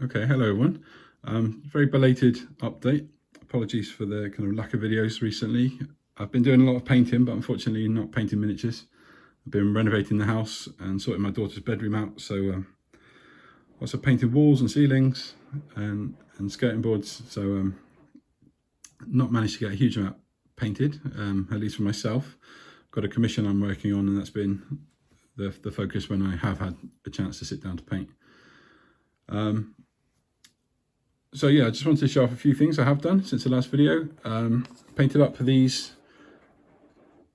Okay, hello everyone. Very belated update. Apologies for the kind of lack of videos recently. I've been doing a lot of painting, but unfortunately not painting miniatures. I've been renovating the house and sorting my daughter's bedroom out, so also painted walls and ceilings and skirting boards. So not managed to get a huge amount painted, at least for myself. Got a commission I'm working on, and that's been the focus when I have had a chance to sit down to paint. So yeah, I just wanted to show off a few things I have done since the last video. Painted up these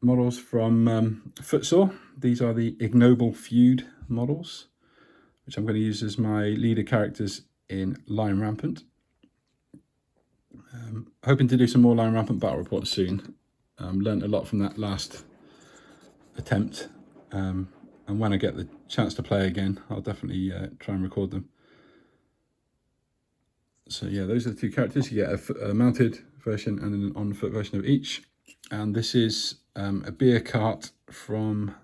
models from Footsore. These are the Ignoble Feud models, which I'm going to use as my leader characters in Lion Rampant. Hoping to do some more Lion Rampant battle reports soon. Learned a lot from that last attempt, and when I get the chance to play again, I'll definitely try and record them. So yeah, those are the two characters. You get a mounted version and an on-foot version of each. And this is a beer cart from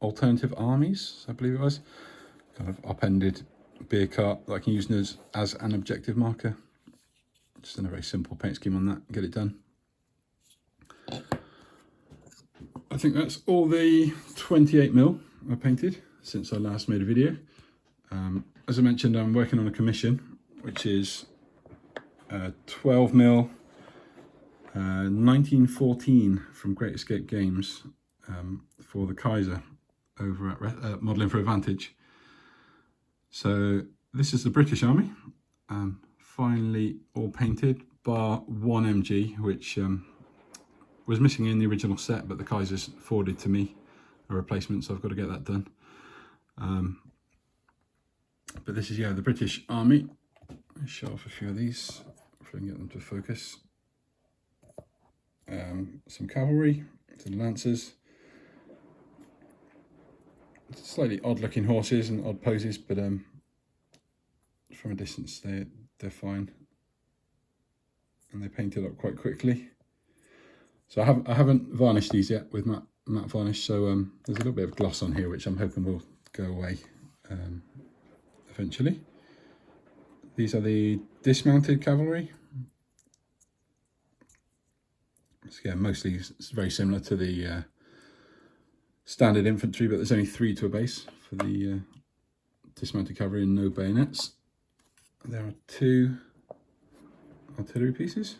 Alternative Armies, I believe it was. Kind of upended beer cart that I can use as an objective marker. Just in a very simple paint scheme on that, get it done. I think that's all the 28mm I painted since I last made a video. As I mentioned, I'm working on a commission, which is 12mm 1914 from Great Escape Games for the Kaiser over at Modelling for Advantage. So this is the British Army, finally all painted, bar one MG, which was missing in the original set, but the Kaiser's forwarded to me a replacement, so I've got to get that done. But this is, yeah, the British Army. Let's show off a few of these if I can get them to focus. Some cavalry, some lancers, slightly odd looking horses and odd poses, but from a distance they're fine, and they painted up quite quickly. So I haven't varnished these yet with matte varnish, so there's a little bit of gloss on here which I'm hoping will go away eventually. These are the Dismounted Cavalry. So yeah, mostly it's very similar to the standard infantry, but there's only 3 to a base for the Dismounted Cavalry and no bayonets. There are 2 artillery pieces.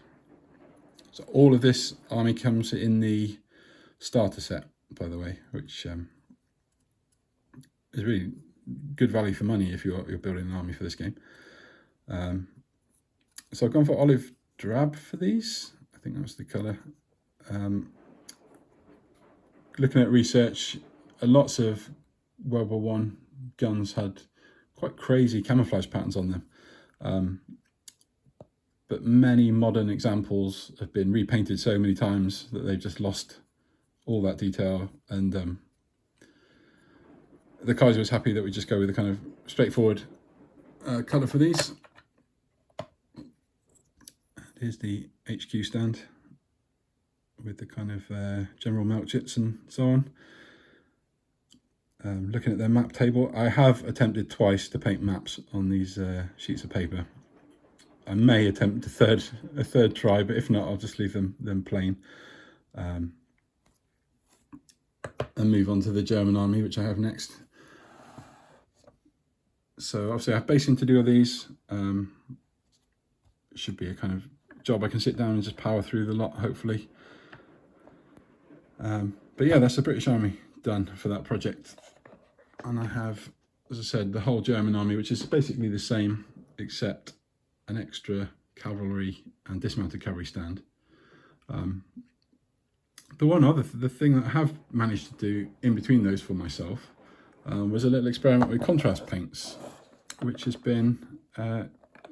So all of this army comes in the starter set, by the way, which is really good value for money if you're building an army for this game. So I've gone for olive drab for these. I think that was the colour. Looking at research, lots of World War I guns had quite crazy camouflage patterns on them. But many modern examples have been repainted so many times that they've just lost all that detail. And the Kaiser was happy that we just go with a kind of straightforward colour for these. Here's the HQ stand with the kind of general melt jits and so on. Looking at their map table, I have attempted twice to paint maps on these sheets of paper. I may attempt a third try, but if not, I'll just leave them plain and move on to the German army, which I have next. So obviously I have basing to do all these. It should be a kind of job I can sit down and just power through the lot, hopefully. But yeah, that's the British Army done for that project. And I have, as I said, the whole German army, which is basically the same, except an extra cavalry and dismounted cavalry stand. The thing that I have managed to do in between those for myself was a little experiment with contrast paints, which has been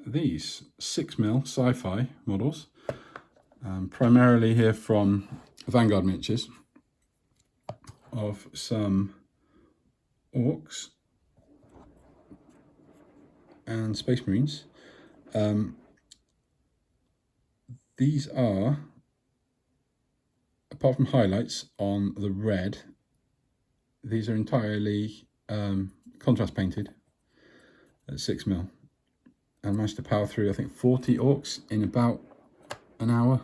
these 6mm sci-fi models, primarily here from Vanguard Miniatures, of some orcs and space marines. These are, apart from highlights on the red, these are entirely contrast painted at 6mm. and managed to power through, I think, 40 orcs in about an hour,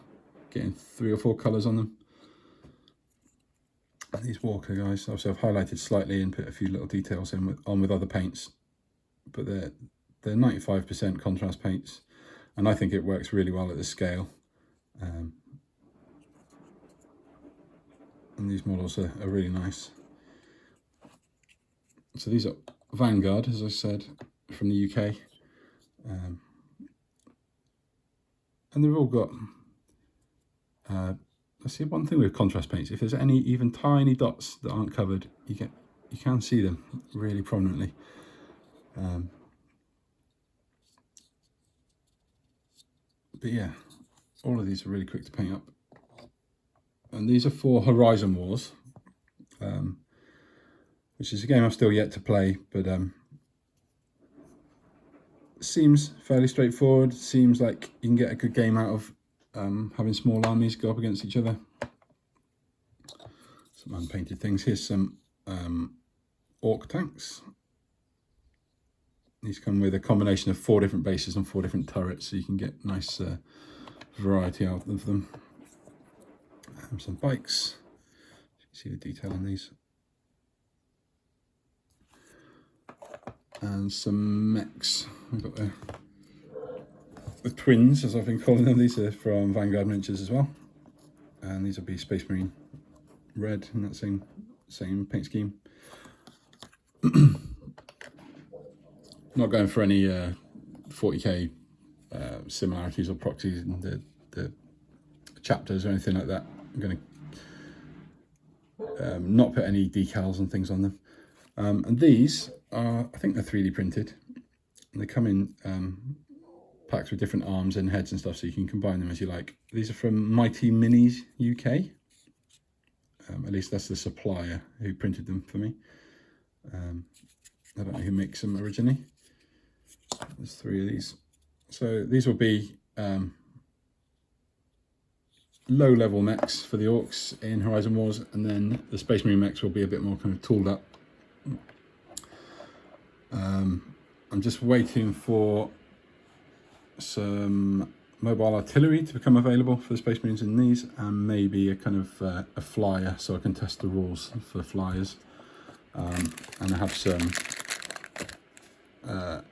getting 3 or 4 colours on them. And these Walker guys, obviously I've highlighted slightly and put a few little details in with other paints, but they're 95% contrast paints, and I think it works really well at this scale. And these models are really nice. So these are Vanguard, as I said, from the UK. And they've all got, let's see, one thing with contrast paints, if there's any even tiny dots that aren't covered, you can see them really prominently. But yeah, all of these are really quick to paint up. And these are for Horizon Wars, which is a game I've still yet to play, but seems fairly straightforward. Seems like you can get a good game out of having small armies go up against each other. Some unpainted things. Here's some Orc Tanks. These come with a combination of 4 different bases and 4 different turrets, so you can get nice variety out of them. Some bikes. You can see the detail on these. And some mechs. We've got the twins, as I've been calling them. These are from Vanguard Miniatures as well. And these will be Space Marine red in that same paint scheme. Not going for any 40k similarities or proxies in the chapters or anything like that. I'm going to not put any decals and things on them. And these are, I think they're 3D printed. And they come in packs with different arms and heads and stuff, so you can combine them as you like. These are from Mighty Minis UK. At least that's the supplier who printed them for me. I don't know who makes them originally. There's 3 of these. So these will be low-level mechs for the orcs in Horizon Wars, and then the Space Marine mechs will be a bit more kind of tooled up. I'm just waiting for some mobile artillery to become available for the Space Marines in these, and maybe a kind of a flyer, so I can test the rules for flyers. And I have some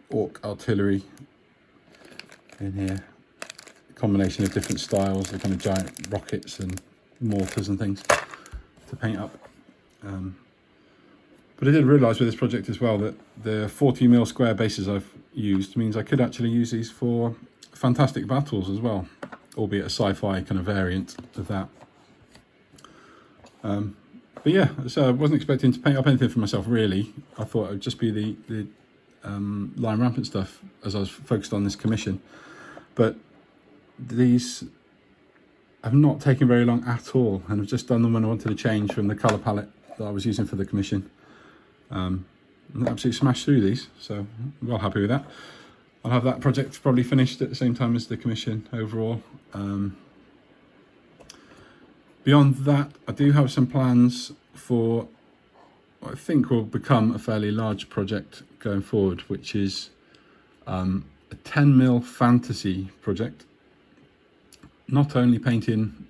Orc artillery in here, a combination of different styles, the kind of giant rockets and mortars and things to paint up. But I did realise with this project as well that the 40mm square bases I've used means I could actually use these for fantastic battles as well, albeit a sci-fi kind of variant of that. But yeah, so I wasn't expecting to paint up anything for myself really. I thought it would just be the Lion Rampant stuff as I was focused on this commission. But these have not taken very long at all, and I've just done them when I wanted to change from the colour palette that I was using for the commission. Absolutely smashed through these, so I'm well happy with that. I'll have that project probably finished at the same time as the commission overall. Beyond that, I do have some plans for what I think will become a fairly large project going forward, which is a 10mm fantasy project. Not only painting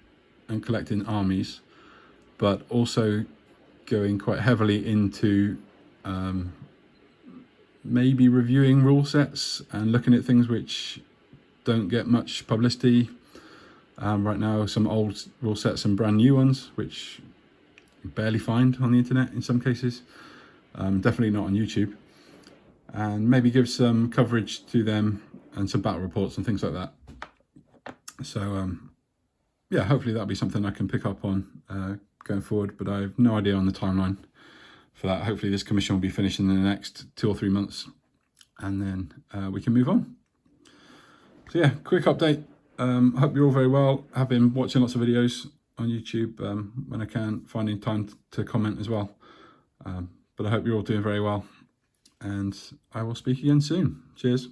and collecting armies, but also going quite heavily into maybe reviewing rule sets and looking at things which don't get much publicity. Right now, some old rule sets and brand new ones, which you barely find on the internet in some cases. Definitely not on YouTube. And maybe give some coverage to them and some battle reports and things like that. So yeah, hopefully that'll be something I can pick up on going forward, but I have no idea on the timeline for that. Hopefully this commission will be finished in the next 2 or 3 months, and then we can move on. So yeah, quick update. I hope you're all very well. I've been watching lots of videos on YouTube when I can, finding time to comment as well. But I hope you're all doing very well, and I will speak again soon. Cheers.